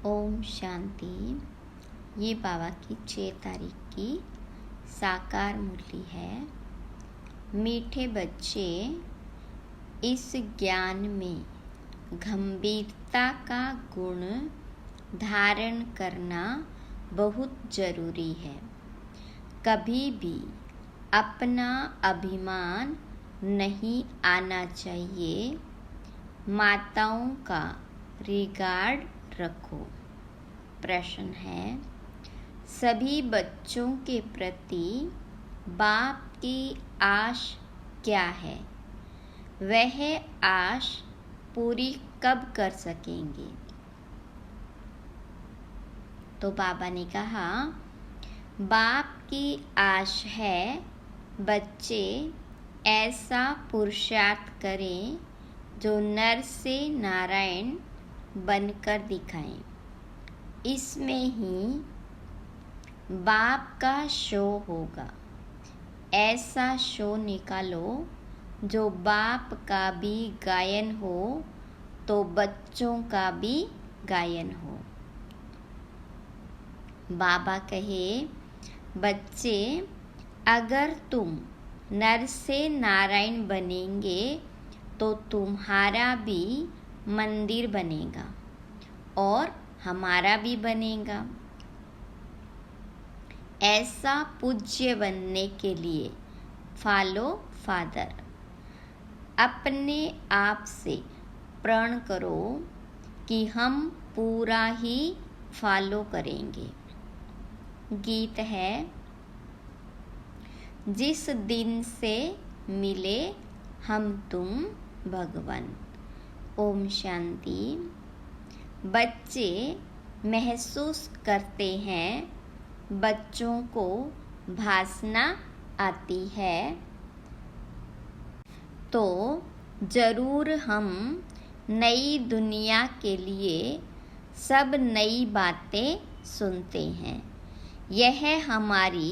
ओम शांति। ये बाबा की 6 तारीख की साकार मुरली है। मीठे बच्चे, इस ज्ञान में गंभीरता का गुण धारण करना बहुत जरूरी है। कभी भी अपना अभिमान नहीं आना चाहिए। माताओं का रिगार्ड रखो। प्रश्न है, सभी बच्चों के प्रति बाप की आश क्या है? वह आश पूरी कब कर सकेंगे? तो बाबा ने कहा, बाप की आश है बच्चे ऐसा पुरुषार्थ करें जो नर से नारायण बनकर दिखाएं। इसमें ही बाप का शो होगा। ऐसा शो निकालो जो बाप का भी गायन हो तो बच्चों का भी गायन हो। बाबा कहे, बच्चे अगर तुम नर से नारायण बनेंगे तो तुम्हारा भी मंदिर बनेगा और हमारा भी बनेगा। ऐसा पूज्य बनने के लिए फॉलो फादर। अपने आप से प्रण करो कि हम पूरा ही फॉलो करेंगे। गीत है, जिस दिन से मिले हम तुम भगवान। ओम शांति। बच्चे महसूस करते हैं बच्चों को भाषा आती है तो जरूर हम नई दुनिया के लिए सब नई बातें सुनते हैं। यह हमारी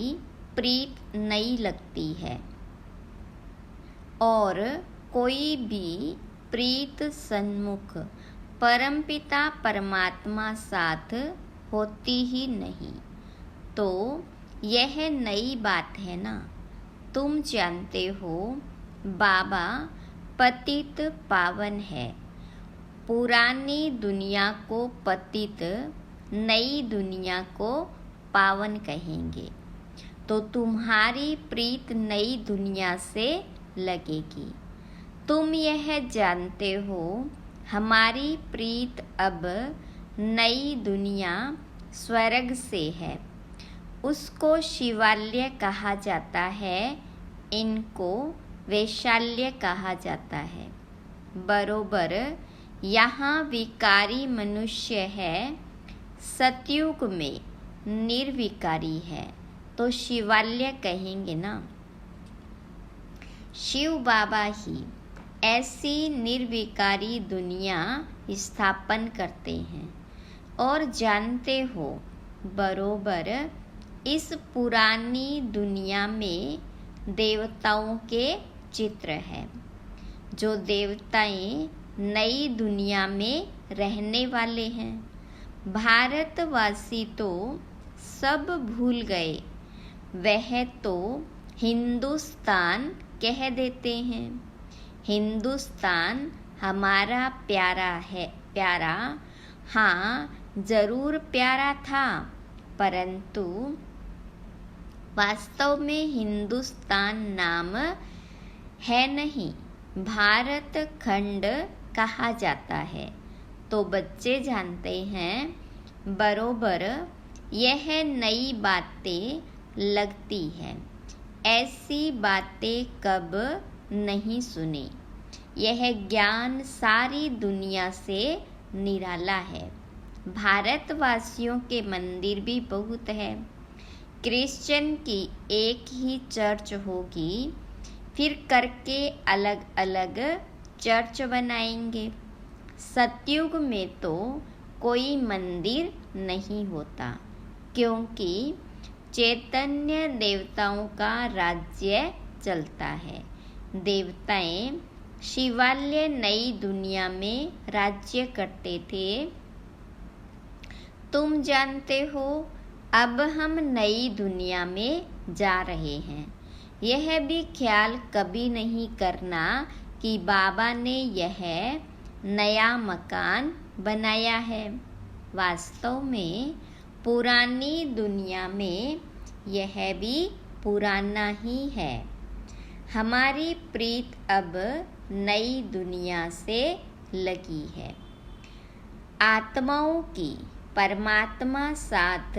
प्रीत नई लगती है और कोई भी प्रीत सन्मुख परमपिता परमात्मा साथ होती ही नहीं। तो यह नई बात है ना। तुम जानते हो बाबा पतित पावन है। पुरानी दुनिया को पतित, नई दुनिया को पावन कहेंगे। तो तुम्हारी प्रीत नई दुनिया से लगेगी। तुम यह जानते हो हमारी प्रीत अब नई दुनिया स्वर्ग से है। उसको शिवालय कहा जाता है, इनको वैशाल्य कहा जाता है। बरोबर यहाँ विकारी मनुष्य है, सतयुग में निर्विकारी है तो शिवालय कहेंगे ना। शिव बाबा ही ऐसी निर्विकारी दुनिया स्थापन करते हैं। और जानते हो बरोबर इस पुरानी दुनिया में देवताओं के चित्र हैं। जो देवताएं नई दुनिया में रहने वाले हैं। भारतवासी तो सब भूल गए। वह तो हिंदुस्तान कह देते हैं। हिंदुस्तान हमारा प्यारा है। प्यारा, हाँ जरूर प्यारा था, परंतु वास्तव में हिंदुस्तान नाम है नहीं, भारत खंड कहा जाता है। तो बच्चे जानते हैं बरोबर यह नई बातें लगती हैं। ऐसी बातें कब नहीं सुनी। यह ज्ञान सारी दुनिया से निराला है। भारतवासियों के मंदिर भी बहुत है। क्रिश्चियन की एक ही चर्च होगी, फिर करके अलग अलग चर्च बनाएंगे। सतयुग में तो कोई मंदिर नहीं होता, क्योंकि चैतन्य देवताओं का राज्य चलता है। देवताएं शिवालय नई दुनिया में राज्य करते थे। तुम जानते हो अब हम नई दुनिया में जा रहे हैं। यह भी ख्याल कभी नहीं करना कि बाबा ने यह नया मकान बनाया है। वास्तव में पुरानी दुनिया में यह भी पुराना ही है। हमारी प्रीत अब नई दुनिया से लगी है। आत्माओं की परमात्मा साथ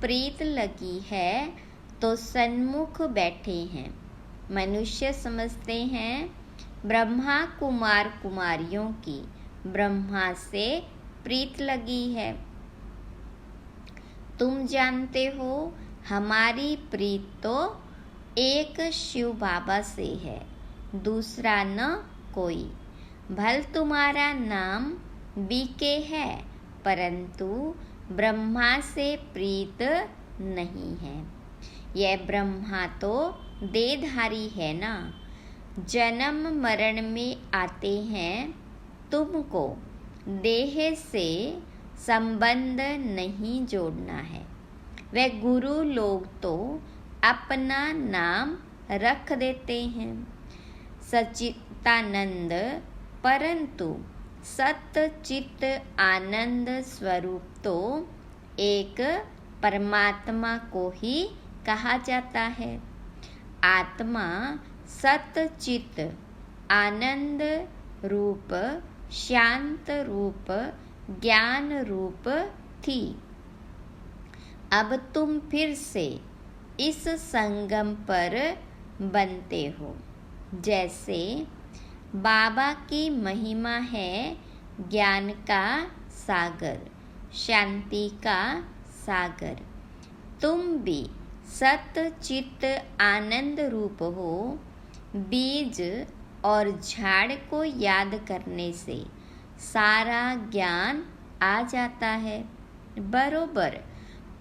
प्रीत लगी है तो सन्मुख बैठे हैं। मनुष्य समझते हैं ब्रह्मा कुमार कुमारियों की ब्रह्मा से प्रीत लगी है। तुम जानते हो हमारी प्रीत तो एक शिव बाबा से है, दूसरा न कोई। भल तुम्हारा नाम बीके है, परंतु ब्रह्मा से प्रीत नहीं है। यह ब्रह्मा तो देहधारी है ना। जन्म मरण में आते हैं। तुमको देह से संबंध नहीं जोड़ना है। वे गुरु लोग तो अपना नाम रख देते हैं सच्चिदानंद, परंतु सत्य चित्त आनंद स्वरूप तो एक परमात्मा को ही कहा जाता है। आत्मा सत्य चित्त आनंद रूप, शांत रूप, ज्ञान रूप थी। अब तुम फिर से इस संगम पर बनते हो। जैसे बाबा की महिमा है ज्ञान का सागर, शांति का सागर। तुम भी सत्य चित्त आनंद रूप हो। बीज और झाड़ को याद करने से सारा ज्ञान आ जाता है। बरोबर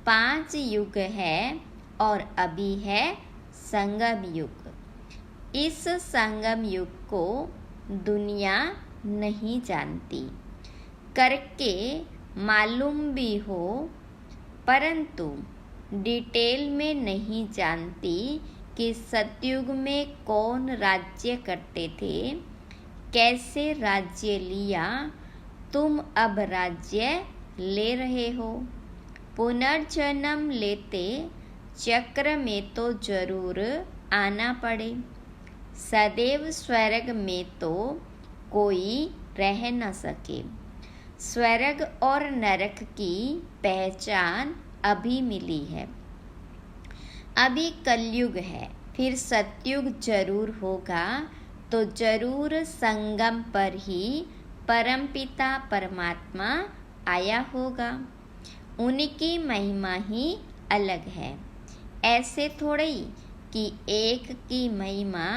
5 युग है और अभी है संगम युग। इस संगम युग को दुनिया नहीं जानती, करके मालूम भी हो, परंतु डिटेल में नहीं जानती कि सतयुग में कौन राज्य करते थे, कैसे राज्य लिया। तुम अब राज्य ले रहे हो। पुनर्जन्म लेते चक्र में तो जरूर आना पड़े। सदैव स्वर्ग में तो कोई रह न सके। स्वर्ग और नरक की पहचान अभी मिली है। अभी कलयुग है, फिर सतयुग जरूर होगा, तो जरूर संगम पर ही परमपिता परमात्मा आया होगा। उनकी महिमा ही अलग है। ऐसे थोड़े ही कि एक की महिमा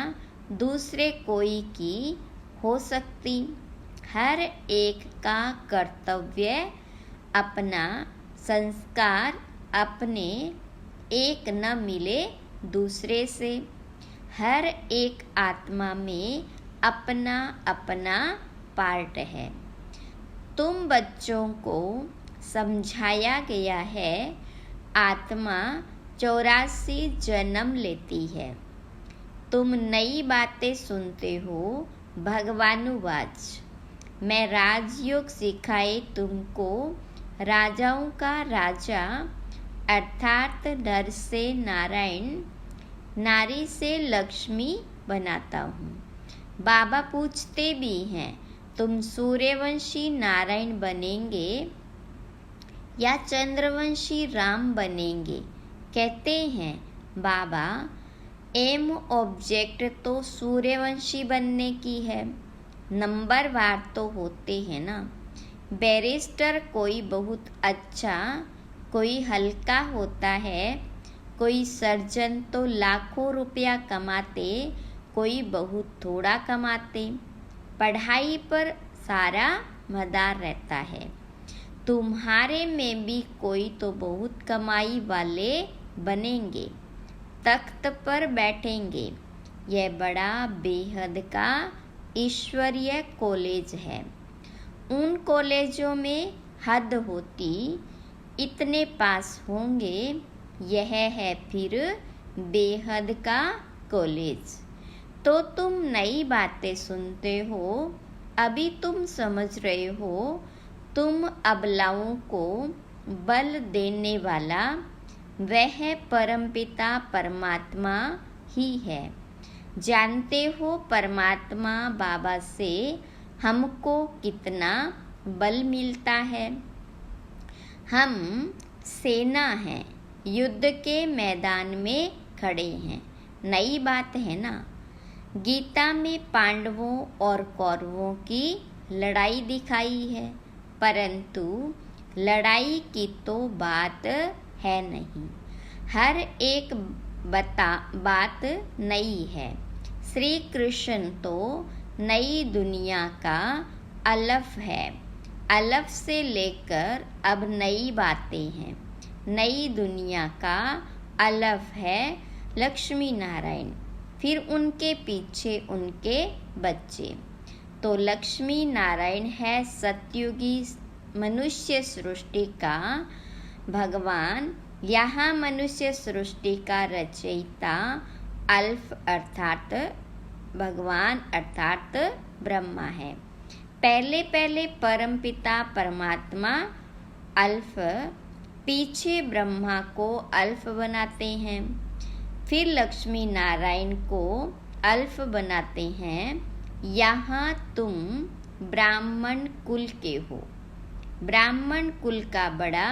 दूसरे कोई की हो सकती। हर एक का कर्तव्य अपना, संस्कार अपने, एक न मिले दूसरे से। हर एक आत्मा में अपना अपना पार्ट है। तुम बच्चों को समझाया गया है आत्मा 84 जन्म लेती है। तुम नई बातें सुनते हो। भगवानुवाच, मैं राजयोग सिखाए तुमको राजाओं का राजा, अर्थात नर से नारायण, नारी से लक्ष्मी बनाता हूँ। बाबा पूछते भी हैं, तुम सूर्यवंशी नारायण बनेंगे या चंद्रवंशी राम बनेंगे? कहते हैं बाबा, एम ऑब्जेक्ट तो सूर्यवंशी बनने की है। नंबर वार तो होते हैं ना। बैरिस्टर कोई बहुत अच्छा, कोई हल्का होता है। कोई सर्जन तो लाखों रुपया कमाते, कोई बहुत थोड़ा कमाते। पढ़ाई पर सारा मदार रहता है। तुम्हारे में भी कोई तो बहुत कमाई वाले बनेंगे, तख्त पर बैठेंगे। यह बड़ा बेहद का ईश्वरीय कॉलेज है। उन कॉलेजों में हद होती इतने पास होंगे, यह है फिर बेहद का कॉलेज। तो तुम नई बातें सुनते हो, अभी तुम समझ रहे हो, तुम अबलाओं को बल देने वाला वह परमपिता परमात्मा ही है। जानते हो परमात्मा बाबा से हमको कितना बल मिलता है। हम सेना हैं, युद्ध के मैदान में खड़े हैं। नई बात है ना। गीता में पांडवों और कौरवों की लड़ाई दिखाई है, परंतु लड़ाई की तो बात है नहीं। हर एक बात नई है। श्री कृष्ण तो नई दुनिया का अलफ है। अलफ से लेकर अब नई बातें हैं। नई दुनिया का अलफ है लक्ष्मी नारायण, फिर उनके पीछे उनके बच्चे। तो लक्ष्मी नारायण है सतयुगी मनुष्य सृष्टि का भगवान। यहाँ मनुष्य सृष्टि का रचयिता अल्फ अर्थात भगवान अर्थात ब्रह्मा है। पहले पहले परमपिता परमात्मा अल्फ, पीछे ब्रह्मा को अल्फ बनाते हैं, फिर लक्ष्मी नारायण को अल्फ बनाते हैं। यहाँ तुम ब्राह्मण कुल के हो। ब्राह्मण कुल का बड़ा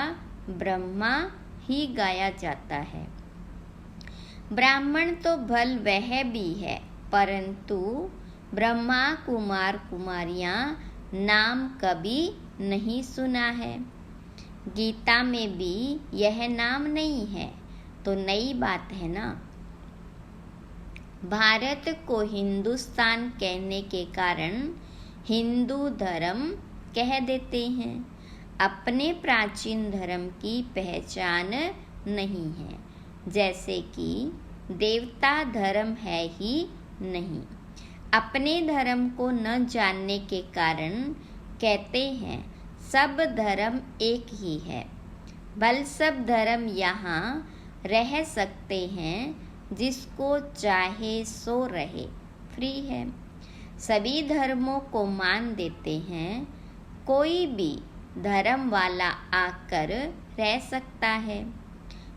ब्रह्मा ही गाया जाता है। ब्राह्मण तो भल वह भी है, परंतु ब्रह्मा कुमार कुमारियाँ नाम कभी नहीं सुना है। गीता में भी यह नाम नहीं है, तो नई बात है ना। भारत को हिंदुस्तान कहने के कारण हिंदू धर्म कह देते हैं। अपने प्राचीन धर्म की पहचान नहीं है, जैसे कि देवता धर्म है ही नहीं। अपने धर्म को न जानने के कारण कहते हैं सब धर्म एक ही है। भल सब धर्म यहाँ रह सकते हैं, जिसको चाहे सो रहे, फ्री है। सभी धर्मों को मान देते हैं, कोई भी धर्म वाला आकर रह सकता है।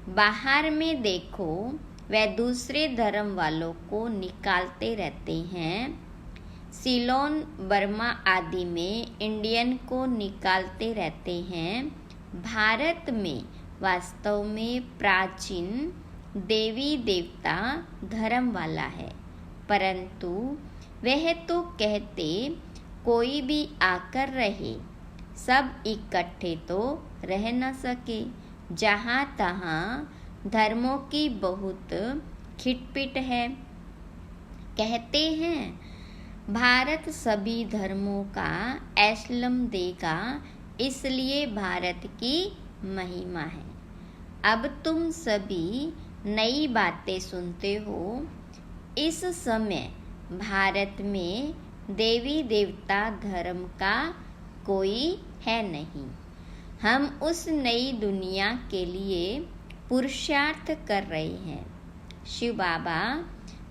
बाहर में देखो, वे दूसरे धर्म वालों को निकालते रहते हैं। सीलोन बर्मा आदि में इंडियन को निकालते रहते हैं। भारत में वास्तव में प्राचीन देवी देवता धर्म वाला है, परंतु वह तो कहते कोई भी आकर रहे, सब इकट्ठे तो रह न सके। जहाँ तहाँ धर्मों की बहुत खिटपिट है। कहते हैं भारत सभी धर्मों का एस्लम देगा, इसलिए भारत की महिमा है। अब तुम सभी नई बातें सुनते हो। इस समय भारत में देवी देवता धर्म का कोई है नहीं। हम उस नई दुनिया के लिए पुरुषार्थ कर रहे हैं। शिव बाबा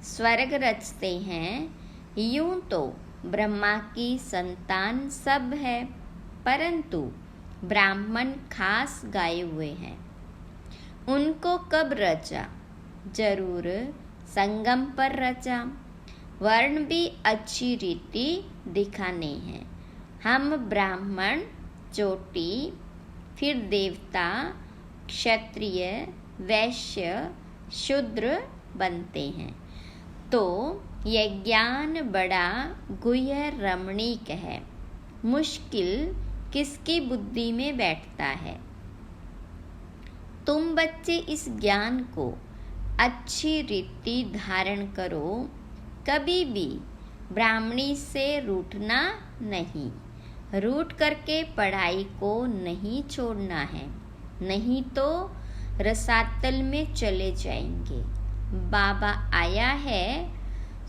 स्वर्ग रचते हैं। यूं तो ब्रह्मा की संतान सब है, परंतु ब्राह्मण खास गाए हुए हैं। उनको कब रचा? जरूर संगम पर रचा। वर्ण भी अच्छी रीति दिखाने हैं। हम ब्राह्मण चोटी, फिर देवता, क्षत्रिय, वैश्य, शूद्र बनते हैं। तो यह ज्ञान बड़ा गुह्य रमणीक है। मुश्किल किसकी बुद्धि में बैठता है। तुम बच्चे इस ज्ञान को अच्छी रीति धारण करो। कभी भी ब्राह्मणी से रूठना नहीं। रूठ करके पढ़ाई को नहीं छोड़ना है, नहीं तो रसातल में चले जाएंगे। बाबा आया है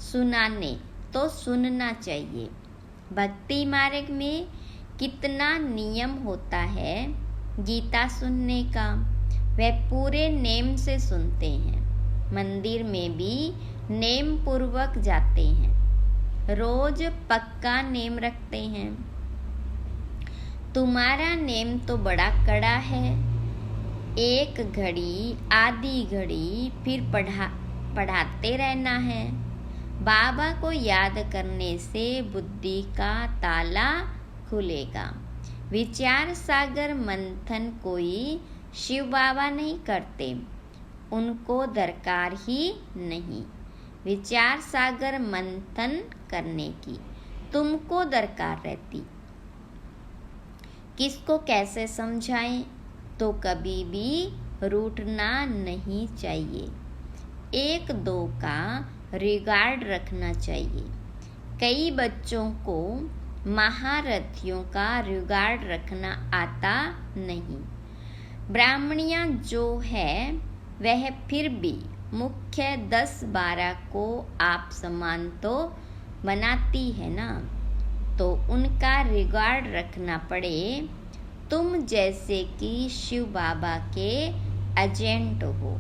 सुनाने, तो सुनना चाहिए। भक्ति मार्ग में कितना नियम होता है, गीता सुनने का। वह पूरे नेम से सुनते हैं, मंदिर में भी नेम पूर्वक जाते हैं, रोज पक्का नेम रखते हैं। तुम्हारा नेम तो बड़ा कड़ा है, एक घड़ी आधी घड़ी फिर पढ़ाते रहना है। बाबा को याद करने से बुद्धि का ताला खुलेगा। विचार सागर मंथन कोई शिव बाबा नहीं करते, उनको दरकार ही नहीं विचार सागर मंथन करने की, तुमको दरकार रहती। किसको कैसे समझाएं, तो कभी भी रूठना नहीं चाहिए, एक दो का रिगार्ड रखना चाहिए। कई बच्चों को महारथियों का रिगार्ड रखना आता नहीं। ब्राह्मणियाँ जो है वह फिर भी मुख्य 10-12 को आप समान तो बनाती है ना, तो उनका रिगार्ड रखना पड़े। तुम जैसे कि शिव बाबा के एजेंट हो,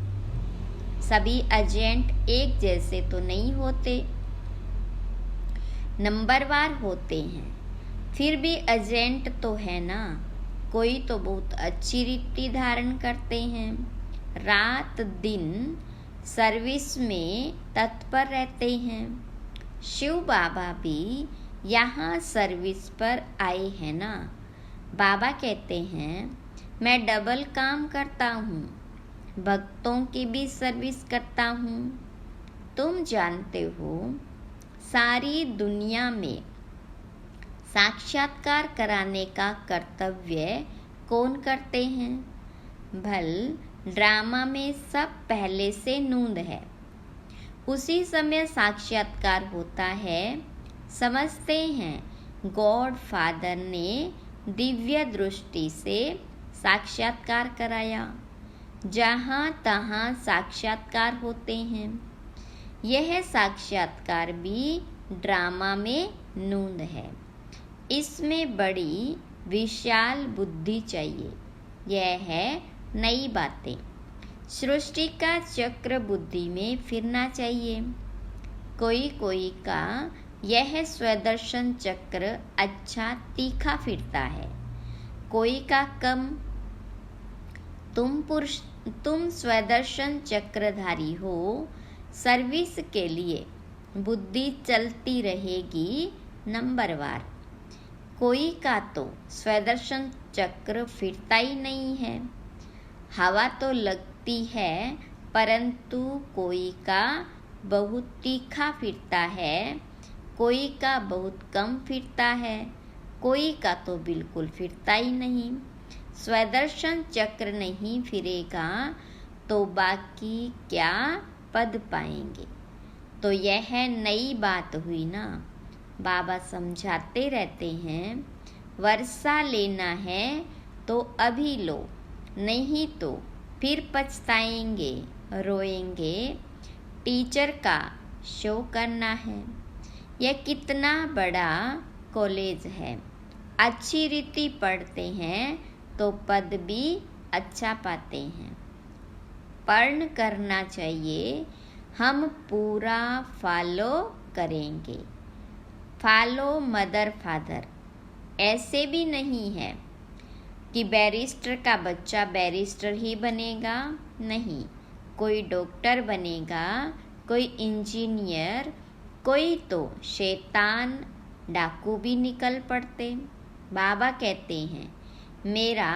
सभी एजेंट एक जैसे तो नहीं होते, नंबरवार होते हैं, फिर भी एजेंट तो है ना। कोई तो बहुत अच्छी रीति धारण करते हैं, रात दिन सर्विस में तत्पर रहते हैं। शिव बाबा भी यहाँ सर्विस पर आए हैं ना। बाबा कहते हैं मैं डबल काम करता हूँ, भक्तों की भी सर्विस करता हूँ। तुम जानते हो सारी दुनिया में साक्षात्कार कराने का कर्तव्य कौन करते हैं? भल ड्रामा में सब पहले से नूंद है, उसी समय साक्षात्कार होता है। समझते हैं गॉड फादर ने दिव्य दृष्टि से साक्षात्कार कराया, जहाँ तहाँ साक्षात्कार होते हैं। यह साक्षात्कार भी ड्रामा में नूंद है, इसमें बड़ी विशाल बुद्धि चाहिए। यह है नई बातें, सृष्टि का चक्र बुद्धि में फिरना चाहिए। कोई कोई का यह स्वदर्शन चक्र अच्छा तीखा फिरता है, कोई का कम। तुम स्वदर्शन चक्रधारी हो, सर्विस के लिए बुद्धि चलती रहेगी नंबरवार। कोई का तो स्वदर्शन चक्र फिरता ही नहीं है, हवा तो लगती है, परंतु कोई का बहुत तीखा फिरता है, कोई का बहुत कम फिरता है, कोई का तो बिल्कुल फिरता ही नहीं। स्वदर्शन चक्र नहीं फिरेगा तो बाकी क्या पद पाएंगे? तो यह नई बात हुई ना। बाबा समझाते रहते हैं वर्षा लेना है तो अभी लो, नहीं तो फिर पछताएंगे, रोएंगे। टीचर का शो करना है। यह कितना बड़ा कॉलेज है, अच्छी रीति पढ़ते हैं तो पद भी अच्छा पाते हैं। पढ़ करना चाहिए, हम पूरा फॉलो करेंगे। Follow mother father. ऐसे भी नहीं है कि बैरिस्टर का बच्चा बैरिस्टर ही बनेगा, नहीं, कोई डॉक्टर बनेगा, कोई इंजीनियर, कोई तो शैतान डाकू भी निकल पड़ते। बाबा कहते हैं मेरा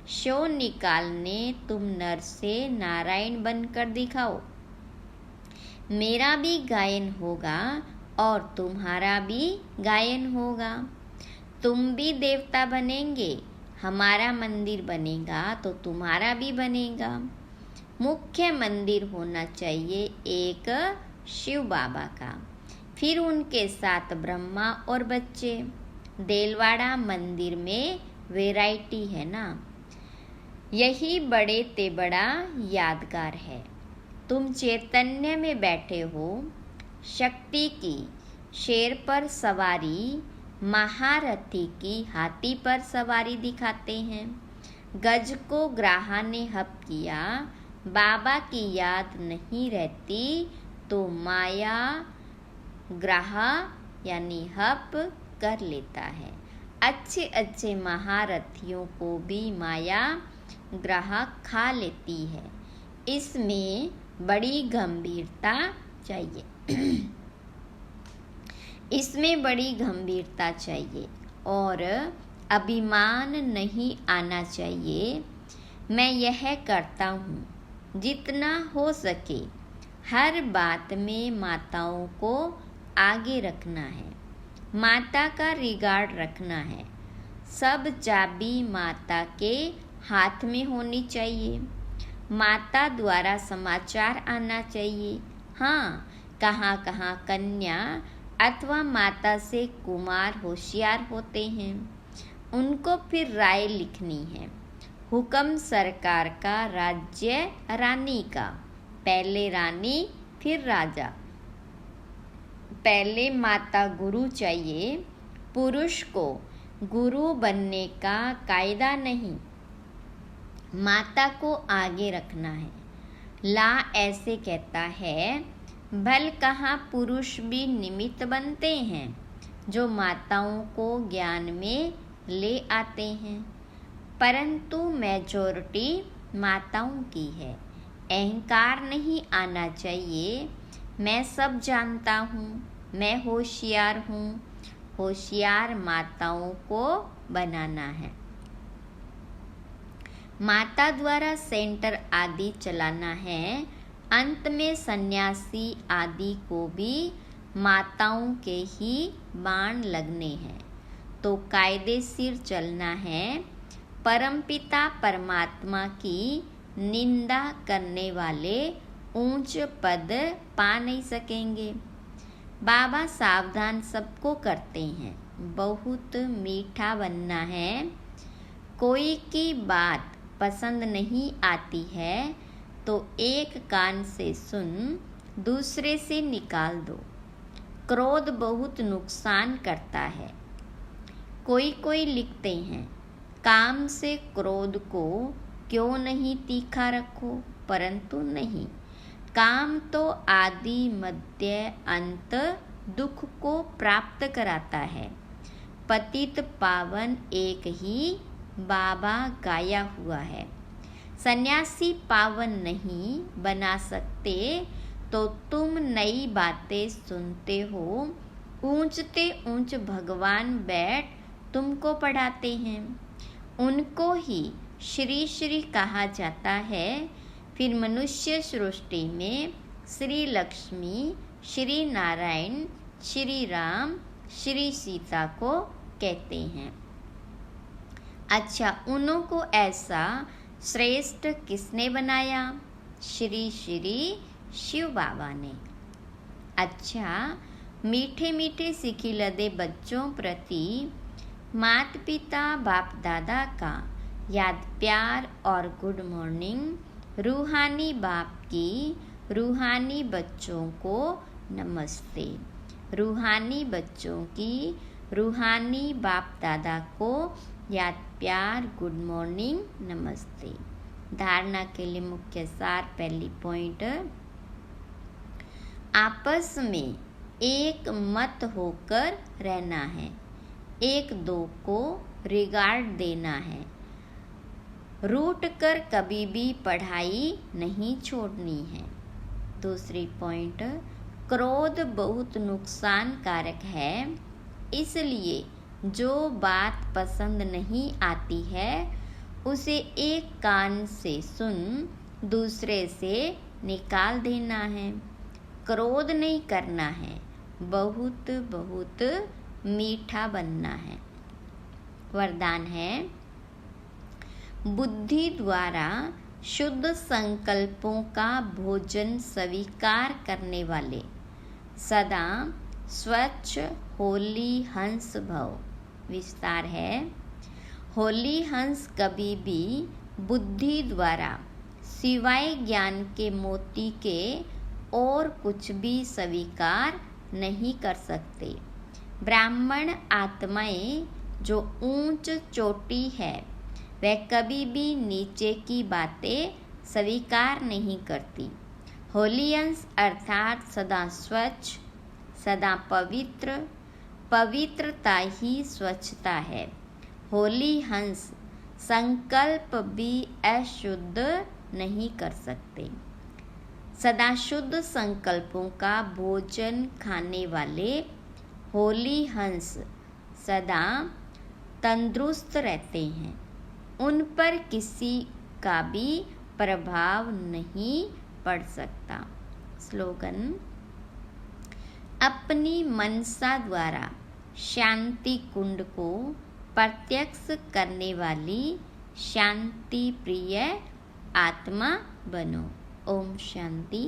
शो निकालने तुम नर से नारायण बनकर दिखाओ, मेरा भी गायन होगा और तुम्हारा भी गायन होगा। तुम भी देवता बनेंगे, हमारा मंदिर बनेगा तो तुम्हारा भी बनेगा। मुख्य मंदिर होना चाहिए एक शिव बाबा का, फिर उनके साथ ब्रह्मा और बच्चे। देलवाड़ा मंदिर में वैरायटी है ना, यही बड़े ते बड़ा यादगार है। तुम चैतन्य में बैठे हो, शक्ति की शेर पर सवारी, महारथी की हाथी पर सवारी दिखाते हैं। गज को ग्राहा ने हप किया, बाबा की याद नहीं रहती तो माया ग्राहा यानी हप कर लेता है। अच्छे अच्छे महारथियों को भी माया ग्राहा खा लेती है। इसमें बड़ी गंभीरता चाहिए इसमें बड़ी गंभीरता चाहिए और अभिमान नहीं आना चाहिए। मैं यह करता हूँ। जितना हो सके हर बात में माताओं को आगे रखना है, माता का रिगार्ड रखना है। सब चाबी माता के हाथ में होनी चाहिए। माता द्वारा समाचार आना चाहिए। हाँ, कहाँ कहाँ कन्या अथवा माता से कुमार होशियार होते हैं, उनको फिर राय लिखनी है। हुक्म सरकार का, राज्य रानी का। पहले रानी फिर राजा। पहले माता गुरु चाहिए। पुरुष को गुरु बनने का कायदा नहीं, माता को आगे रखना है। ला ऐसे कहता है, भल कहाँ पुरुष भी निमित्त बनते हैं जो माताओं को ज्ञान में ले आते हैं, परंतु मेजॉरिटी माताओं की है। अहंकार नहीं आना चाहिए। मैं सब जानता हूँ, मैं होशियार हूँ। होशियार माताओं को बनाना है। माता द्वारा सेंटर आदि चलाना है। अंत में सन्यासी आदि को भी माताओं के ही बाण लगने हैं, तो कायदेशीर चलना है। परमपिता परमात्मा की निंदा करने वाले ऊंच पद पा नहीं सकेंगे। बाबा सावधान सबको करते हैं। बहुत मीठा बनना है। कोई की बात पसंद नहीं आती है तो एक कान से सुन, दूसरे से निकाल दो। क्रोध बहुत नुकसान करता है। कोई कोई लिखते हैं, काम से क्रोध को क्यों नहीं तीखा रखो, परंतु नहीं। काम तो आदि मध्य अंत दुख को प्राप्त कराता है। पतित पावन एक ही बाबा गाया हुआ है। सन्यासी पावन नहीं बना सकते तो तुम नई बातें सुनते हो। ऊंचते ऊंच भगवान बैठ तुमको पढ़ाते हैं, उनको ही श्री श्री कहा जाता है। फिर मनुष्य सृष्टि में श्री लक्ष्मी, श्री नारायण, श्री राम, श्री सीता को कहते हैं। अच्छा, उन्हों को ऐसा श्रेष्ठ किसने बनाया? श्री श्री शिव बाबा ने। अच्छा, मीठे मीठे सिखिलदे बच्चों प्रति माता पिता बाप दादा का याद प्यार और गुड मॉर्निंग। रूहानी बाप की रूहानी बच्चों को नमस्ते। रूहानी बच्चों की रूहानी बाप दादा को याद प्यार गुड मॉर्निंग नमस्ते। धारणा के लिए मुख्य सार। पहली पॉइंट, आपस में एक मत होकर रहना है। एक दो को रिगार्ड देना है। रूठ कर कभी भी पढ़ाई नहीं छोड़नी है। दूसरी पॉइंट, क्रोध बहुत नुकसानकारक है, इसलिए जो बात पसंद नहीं आती है उसे एक कान से सुन, दूसरे से निकाल देना है। क्रोध नहीं करना है, बहुत बहुत मीठा बनना है। वरदान है, बुद्धि द्वारा शुद्ध संकल्पों का भोजन स्वीकार करने वाले सदा स्वच्छ होली हंस भव। विस्तार है, होली हंस कभी भी बुद्धि द्वारा सिवाय ज्ञान के मोती के और कुछ भी स्वीकार नहीं कर सकते। ब्राह्मण आत्माएं जो ऊंच चोटी है वह कभी भी नीचे की बातें स्वीकार नहीं करती। होली अंश अर्थात सदा स्वच्छ, सदा पवित्र, पवित्रता ही स्वच्छता है। होली हंस संकल्प भी अशुद्ध नहीं कर सकते। सदा शुद्ध संकल्पों का भोजन खाने वाले होली हंस सदा तंदुरुस्त रहते हैं। उन पर किसी का भी प्रभाव नहीं पड़ सकता। स्लोगन: अपनी मनसा द्वारा शांति कुंड को प्रत्यक्ष करने वाली शांति प्रिय आत्मा बनो। ओम शांति।